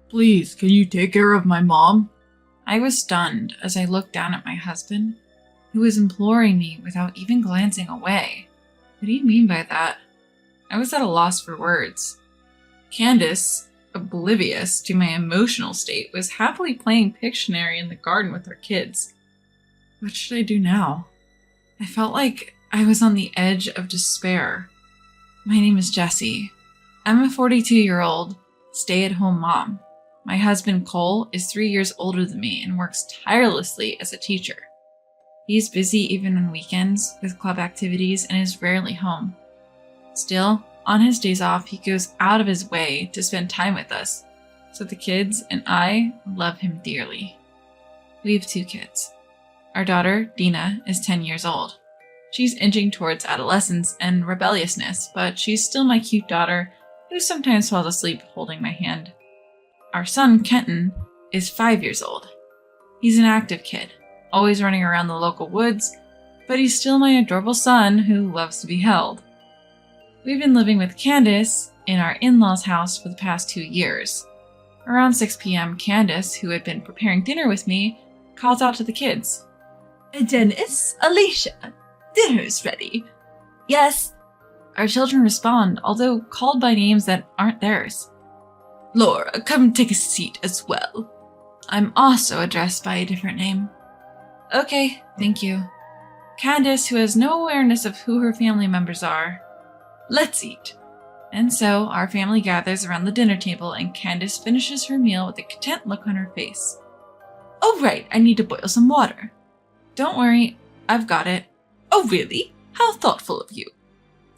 Please, can you take care of my mom? I was stunned as I looked down at my husband, who was imploring me without even glancing away. What do you mean by that? I was at a loss for words. Candace, oblivious to my emotional state, was happily playing Pictionary in the garden with her kids. What should I do now? I felt like I was on the edge of despair. My name is Jessie. I'm a 42-year-old stay-at-home mom. My husband, Cole, is 3 years older than me and works tirelessly as a teacher. He's busy even on weekends with club activities and is rarely home. Still, on his days off, he goes out of his way to spend time with us, so the kids and I love him dearly. We have 2 kids. Our daughter, Dina, is 10 years old. She's inching towards adolescence and rebelliousness, but she's still my cute daughter who sometimes falls asleep holding my hand. Our son, Kenton, is 5 years old. He's an active kid, always running around the local woods, but he's still my adorable son who loves to be held. We've been living with Candace in our in-laws' house for the past 2 years. Around 6 p.m., Candace, who had been preparing dinner with me, calls out to the kids. Dennis, Alicia, dinner's ready. Yes. Our children respond, although called by names that aren't theirs. Laura, come take a seat as well. I'm also addressed by a different name. Okay, thank you. Candace, who has no awareness of who her family members are. Let's eat. And so, our family gathers around the dinner table and Candace finishes her meal with a content look on her face. Oh right, I need to boil some water. Don't worry, I've got it. Oh really? How thoughtful of you.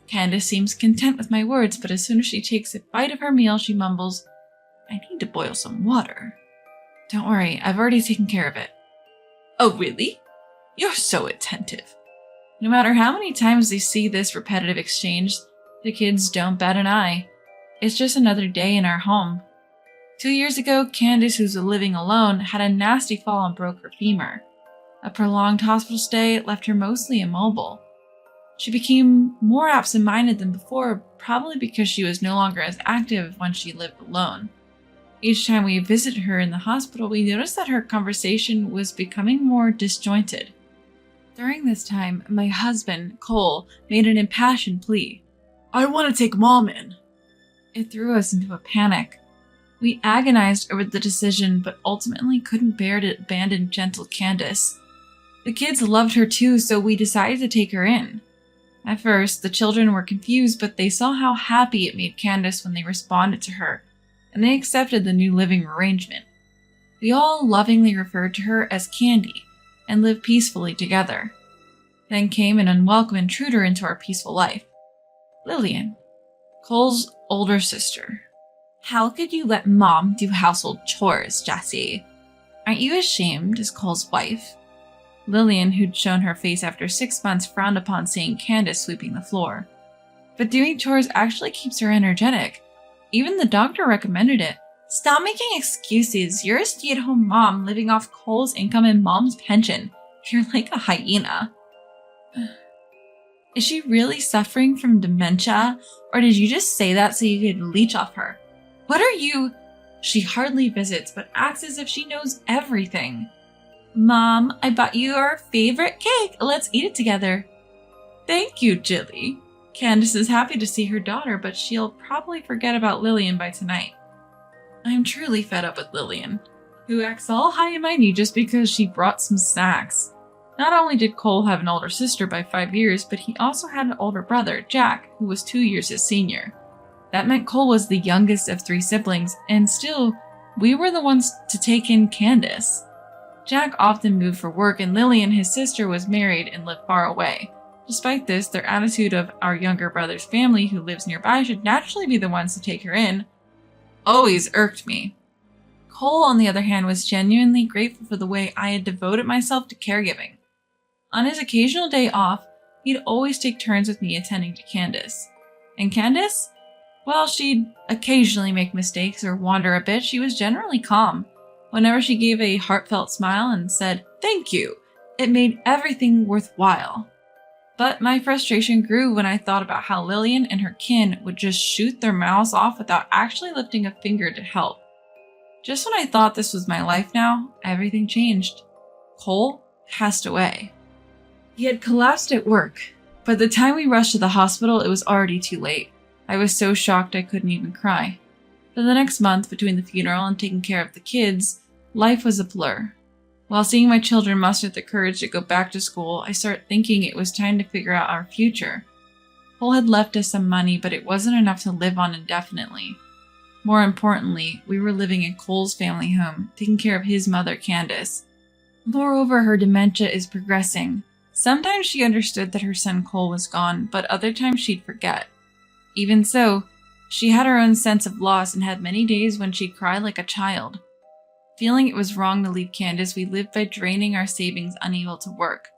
Candace seems content with my words, but as soon as she takes a bite of her meal, she mumbles, I need to boil some water. Don't worry, I've already taken care of it. Oh really? You're so attentive. No matter how many times they see this repetitive exchange, the kids don't bat an eye. It's just another day in our home. 2 years ago, Candace, who's living alone, had a nasty fall and broke her femur. A prolonged hospital stay left her mostly immobile. She became more absent-minded than before, probably because she was no longer as active when she lived alone. Each time we visited her in the hospital, we noticed that her conversation was becoming more disjointed. During this time, my husband, Cole, made an impassioned plea. I want to take Mom in. It threw us into a panic. We agonized over the decision, but ultimately couldn't bear to abandon gentle Candace. The kids loved her too, so we decided to take her in. At first, the children were confused, but they saw how happy it made Candace when they responded to her, and they accepted the new living arrangement. We all lovingly referred to her as Candy, and lived peacefully together. Then came an unwelcome intruder into our peaceful life. Lillian, Cole's older sister. How could you let Mom do household chores, Jessie? Aren't you ashamed as Cole's wife? Lillian, who'd shown her face after 6 months, frowned upon seeing Candace sweeping the floor. But doing chores actually keeps her energetic. Even the doctor recommended it. Stop making excuses. You're a stay-at-home mom living off Cole's income and Mom's pension. You're like a hyena. Is she really suffering from dementia? Or did you just say that so you could leech off her? What are you? She hardly visits, but acts as if she knows everything. Mom, I bought you our favorite cake. Let's eat it together. Thank you, Jilly. Candace is happy to see her daughter, but she'll probably forget about Lillian by tonight. I'm truly fed up with Lillian, who acts all high and mighty just because she brought some snacks. Not only did Cole have an older sister by 5 years, but he also had an older brother, Jack, who was 2 years his senior. That meant Cole was the youngest of 3 siblings, and still, we were the ones to take in Candace. Jack often moved for work, and Lillian, his sister, was married and lived far away. Despite this, their attitude of our younger brother's family, who lives nearby, should naturally be the ones to take her in, always irked me. Cole, on the other hand, was genuinely grateful for the way I had devoted myself to caregiving. On his occasional day off, he'd always take turns with me attending to Candace. And Candace? Well, she'd occasionally make mistakes or wander a bit. She was generally calm. Whenever she gave a heartfelt smile and said, "Thank you," it made everything worthwhile. But my frustration grew when I thought about how Lillian and her kin would just shoot their mouths off without actually lifting a finger to help. Just when I thought this was my life now, everything changed. Cole passed away. He had collapsed at work. By the time we rushed to the hospital, it was already too late. I was so shocked I couldn't even cry. For the next month, between the funeral and taking care of the kids, life was a blur. While seeing my children muster the courage to go back to school, I started thinking it was time to figure out our future. Cole had left us some money, but it wasn't enough to live on indefinitely. More importantly, we were living in Cole's family home, taking care of his mother, Candace. Moreover, her dementia is progressing. Sometimes she understood that her son Cole was gone, but other times she'd forget. Even so, she had her own sense of loss and had many days when she'd cry like a child. Feeling it was wrong to leave Candace, we lived by draining our savings, unable to work.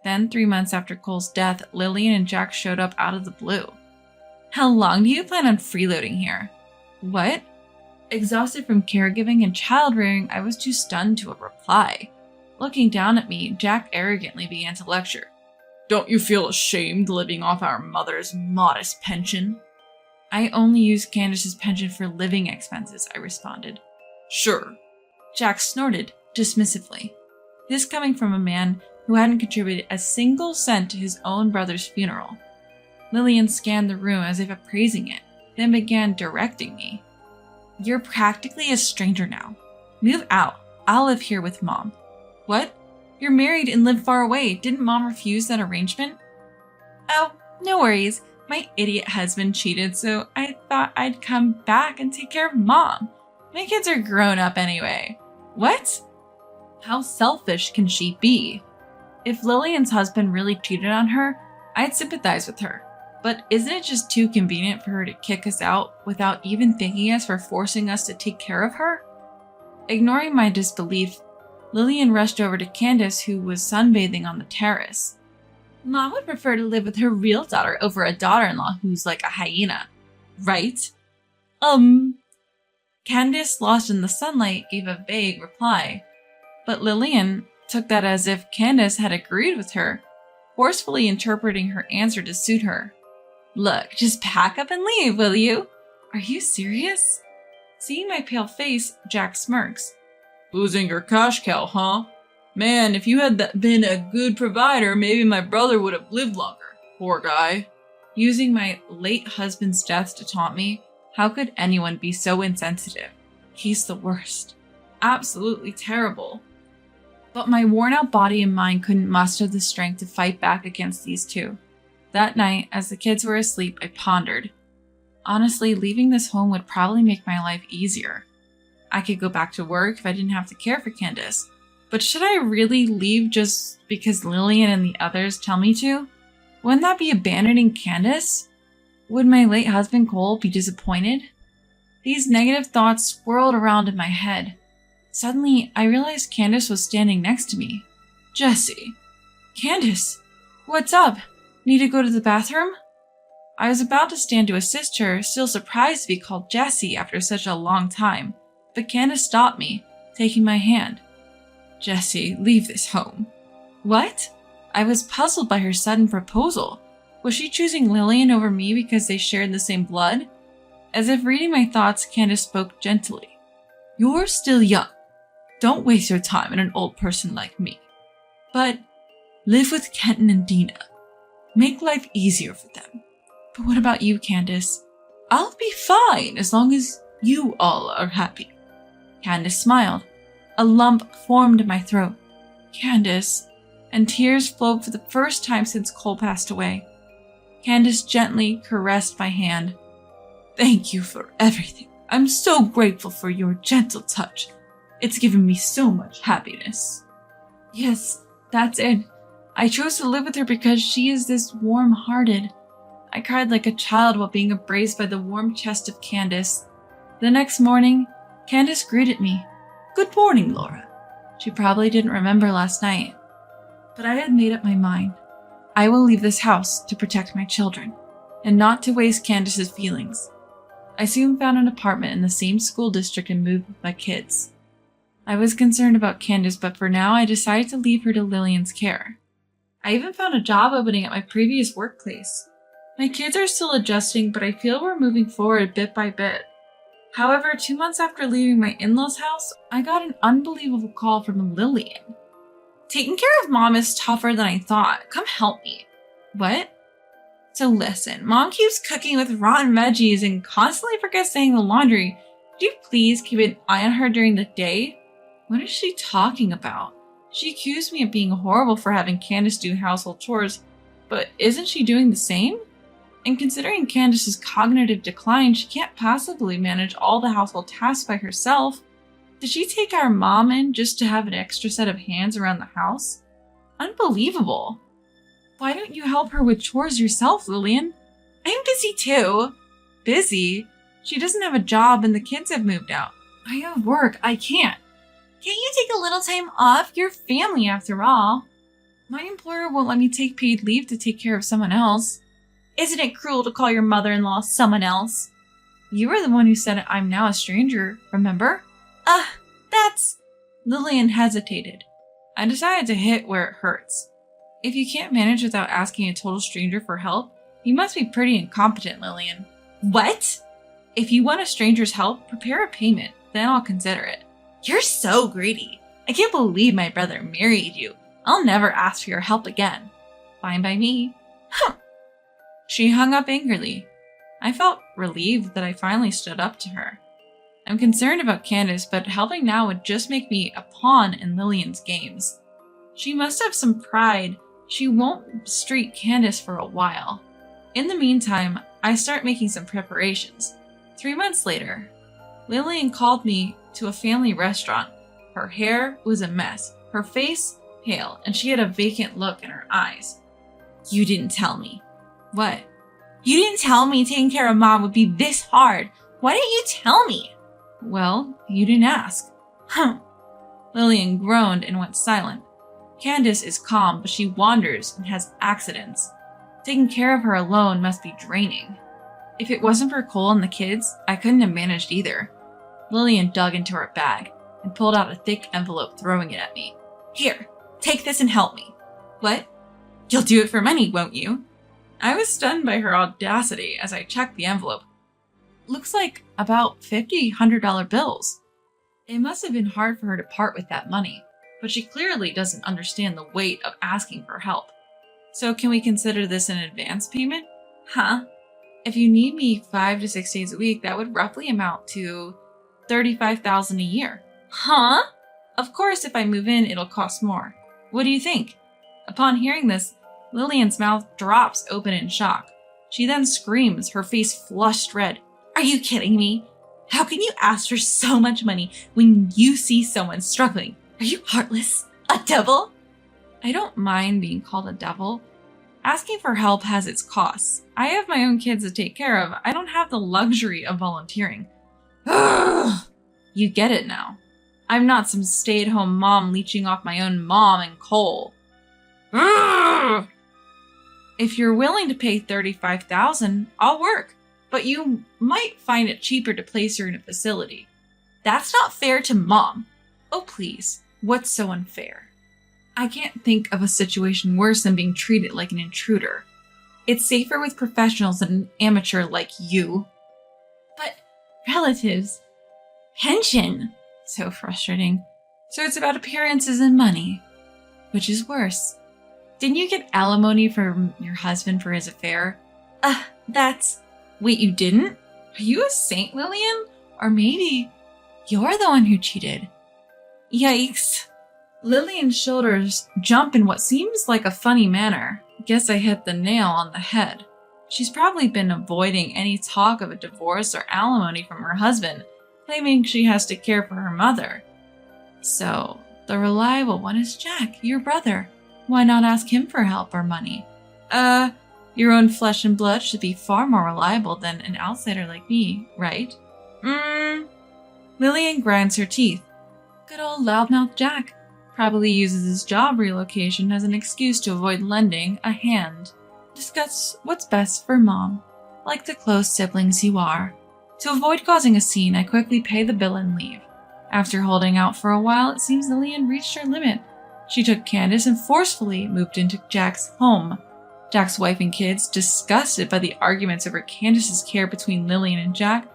Then, 3 months after Cole's death, Lillian and Jack showed up out of the blue. "How long do you plan on freeloading here?" "What?" Exhausted from caregiving and child-rearing, I was too stunned to reply. Looking down at me, Jack arrogantly began to lecture. Don't you feel ashamed living off our mother's modest pension? "I only use Candace's pension for living expenses," I responded. Sure. Jack snorted dismissively. This coming from a man who hadn't contributed a single cent to his own brother's funeral. Lillian scanned the room as if appraising it, then began directing me. "You're practically a stranger now. Move out. I'll live here with Mom." "What? You're married and live far away. Didn't Mom refuse that arrangement?" "Oh, no worries. My idiot husband cheated, so I thought I'd come back and take care of Mom. My kids are grown up anyway." "What? How selfish can she be?" If Lillian's husband really cheated on her, I'd sympathize with her. But isn't it just too convenient for her to kick us out without even thanking us for forcing us to take care of her? Ignoring my disbelief, Lillian rushed over to Candace, who was sunbathing on the terrace. "Mom would prefer to live with her real daughter over a daughter-in-law who's like a hyena, right?" Candace, lost in the sunlight, gave a vague reply. But Lillian took that as if Candace had agreed with her, forcefully interpreting her answer to suit her. "Look, just pack up and leave, will you?" "Are you serious?" Seeing my pale face, Jack smirks. Losing your cash cow, huh? Man, if you had been a good provider, maybe my brother would have lived longer. Poor guy. Using my late husband's death to taunt me, how could anyone be so insensitive? He's the worst. Absolutely terrible. But my worn-out body and mind couldn't muster the strength to fight back against these two. That night, as the kids were asleep, I pondered. Honestly, leaving this home would probably make my life easier. I could go back to work if I didn't have to care for Candace. But should I really leave just because Lillian and the others tell me to? Wouldn't that be abandoning Candace? Would my late husband Cole be disappointed? These negative thoughts swirled around in my head. Suddenly, I realized Candace was standing next to me. "Jessie." "Candace, what's up? Need to go to the bathroom?" I was about to stand to assist her, still surprised to be called Jessie after such a long time, but Candace stopped me, taking my hand. "Jessie, leave this home." "What?" I was puzzled by her sudden proposal. Was she choosing Lillian over me because they shared the same blood? As if reading my thoughts, Candace spoke gently. "You're still young. Don't waste your time on an old person like me. But live with Kenton and Dina. Make life easier for them. But what about you, Candace?" "I'll be fine as long as you all are happy." Candace smiled. A lump formed in my throat. "Candace," and tears flowed for the first time since Cole passed away. Candace gently caressed my hand. "Thank you for everything. I'm so grateful for your gentle touch. It's given me so much happiness." Yes, that's it. I chose to live with her because she is this warm-hearted. I cried like a child while being embraced by the warm chest of Candace. The next morning, Candace greeted me. "Good morning, Laura." She probably didn't remember last night. But I had made up my mind. I will leave this house to protect my children, and not to waste Candace's feelings. I soon found an apartment in the same school district and moved with my kids. I was concerned about Candace, but for now I decided to leave her to Lillian's care. I even found a job opening at my previous workplace. My kids are still adjusting, but I feel we're moving forward bit by bit. However, 2 months after leaving my in-laws' house, I got an unbelievable call from Lillian. Taking care of Mom is tougher than I thought. Come help me. What? So listen, Mom keeps cooking with rotten veggies and constantly forgets to hang the laundry. Could you please keep an eye on her during the day? What is she talking about? She accused me of being horrible for having Candace do household chores, but isn't she doing the same? And considering Candace's cognitive decline, she can't possibly manage all the household tasks by herself. Did she take our mom in just to have an extra set of hands around the house? Unbelievable. Why don't you help her with chores yourself, Lillian? I'm busy too. Busy? She doesn't have a job and the kids have moved out. I have work. I can't. Can't you take a little time off? You're family after all. My employer won't let me take paid leave to take care of someone else. Isn't it cruel to call your mother-in-law someone else? You were the one who said I'm now a stranger, remember? That's... Lillian hesitated. I decided to hit where it hurts. If you can't manage without asking a total stranger for help, you must be pretty incompetent, Lillian. What? If you want a stranger's help, prepare a payment, then I'll consider it. You're so greedy. I can't believe my brother married you. I'll never ask for your help again. Fine by me. She hung up angrily. I felt relieved that I finally stood up to her. I'm concerned about Candace, but helping now would just make me a pawn in Lillian's games. She must have some pride. She won't mistreat Candace for a while. In the meantime, I start making some preparations. 3 months later, Lillian called me to a family restaurant. Her hair was a mess, her face pale, and she had a vacant look in her eyes. You didn't tell me. What? You didn't tell me taking care of Mom would be this hard. Why didn't you tell me? Well, you didn't ask. Lillian groaned and went silent. Candace is calm, but she wanders and has accidents. Taking care of her alone must be draining. If it wasn't for Cole and the kids, I couldn't have managed either. Lillian dug into her bag and pulled out a thick envelope, throwing it at me. Here, take this and help me. What? You'll do it for money, won't you? I was stunned by her audacity as I checked the envelope. Looks like about $100 bills. It must have been hard for her to part with that money, but she clearly doesn't understand the weight of asking for help. So can we consider this an advance payment? Huh? If you need me 5 to 6 days a week, that would roughly amount to $35,000 a year. Huh? Of course, if I move in, it'll cost more. What do you think? Upon hearing this, Lillian's mouth drops open in shock. She then screams, her face flushed red. Are you kidding me? How can you ask for so much money when you see someone struggling? Are you heartless? A devil? I don't mind being called a devil. Asking for help has its costs. I have my own kids to take care of. I don't have the luxury of volunteering. Ugh! You get it now. I'm not some stay-at-home mom leeching off my own mom and Cole. Ugh! If you're willing to pay $35,000, I'll work. But you might find it cheaper to place her in a facility. That's not fair to Mom. Oh, please. What's so unfair? I can't think of a situation worse than being treated like an intruder. It's safer with professionals than an amateur like you. But relatives, pension. So frustrating. So it's about appearances and money. Which is worse? Didn't you get alimony from your husband for his affair? That's... Wait, you didn't? Are you a saint, Lillian? Or maybe you're the one who cheated. Yikes. Lillian's shoulders jump in what seems like a funny manner. Guess I hit the nail on the head. She's probably been avoiding any talk of a divorce or alimony from her husband, claiming she has to care for her mother. So, the reliable one is Jack, your brother. Why not ask him for help or money? Your own flesh and blood should be far more reliable than an outsider like me, right? Lillian grinds her teeth. Good old loudmouth Jack. Probably uses his job relocation as an excuse to avoid lending a hand. Discuss what's best for Mom, like the close siblings you are. To avoid causing a scene, I quickly pay the bill and leave. After holding out for a while, it seems Lillian reached her limit. She took Candace and forcefully moved into Jack's home. Jack's wife and kids, disgusted by the arguments over Candace's care between Lillian and Jack,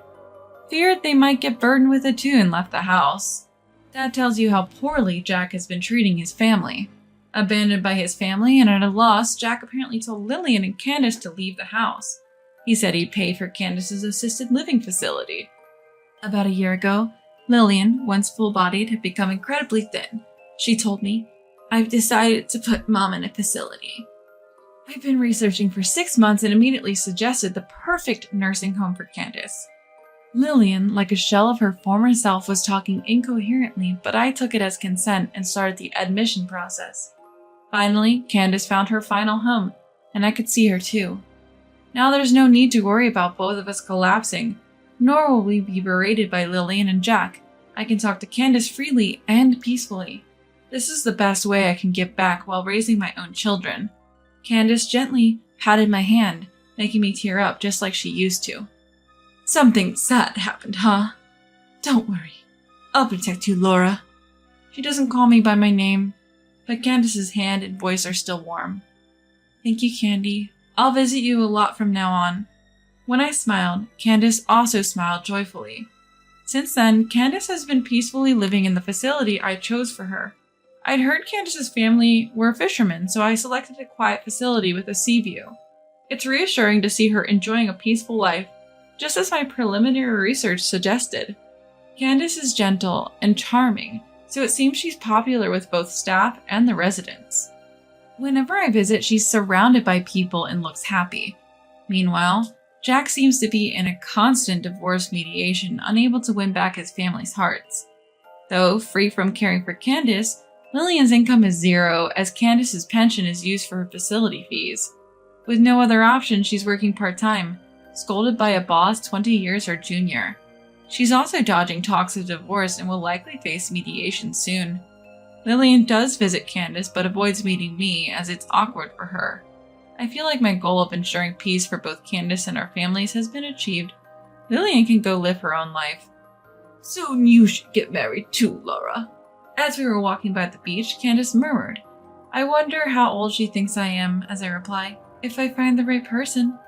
Feared they might get burdened with it too and left the house. That tells you how poorly Jack has been treating his family. Abandoned by his family and at a loss, Jack apparently told Lillian and Candace to leave the house. He said he'd pay for Candace's assisted living facility. About a year ago, Lillian, once full-bodied, had become incredibly thin. She told me, "I've decided to put Mom in a facility." I've been researching for 6 months and immediately suggested the perfect nursing home for Candace. Lillian, like a shell of her former self, was talking incoherently, but I took it as consent and started the admission process. Finally, Candace found her final home, and I could see her too. Now there's no need to worry about both of us collapsing, nor will we be berated by Lillian and Jack. I can talk to Candace freely and peacefully. This is the best way I can give back while raising my own children. Candace gently patted my hand, making me tear up just like she used to. "Something sad happened, huh? Don't worry. I'll protect you, Laura." She doesn't call me by my name, but Candace's hand and voice are still warm. "Thank you, Candy. I'll visit you a lot from now on." When I smiled, Candace also smiled joyfully. Since then, Candace has been peacefully living in the facility I chose for her. I'd heard Candace's family were fishermen, so I selected a quiet facility with a sea view. It's reassuring to see her enjoying a peaceful life, just as my preliminary research suggested. Candace is gentle and charming, so it seems she's popular with both staff and the residents. Whenever I visit, she's surrounded by people and looks happy. Meanwhile, Jack seems to be in a constant divorce mediation, unable to win back his family's hearts. Though free from caring for Candace, Lillian's income is zero, as Candace's pension is used for her facility fees. With no other option, she's working part-time, scolded by a boss 20 years her junior. She's also dodging talks of divorce and will likely face mediation soon. Lillian does visit Candace but avoids meeting me as it's awkward for her. I feel like my goal of ensuring peace for both Candace and our families has been achieved. Lillian can go live her own life. "Soon you should get married too, Laura." As we were walking by the beach, Candace murmured, "I wonder how old she thinks I am," as I reply, "if I find the right person."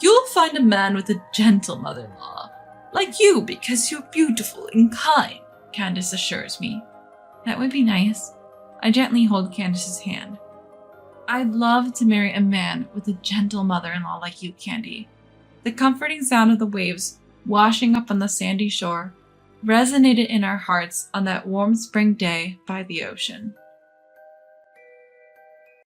"You'll find a man with a gentle mother-in-law, like you because you're beautiful and kind," Candace assures me. That would be nice. I gently hold Candace's hand. I'd love to marry a man with a gentle mother-in-law like you, Candy. The comforting sound of the waves washing up on the sandy shore resonated in our hearts on that warm spring day by the ocean.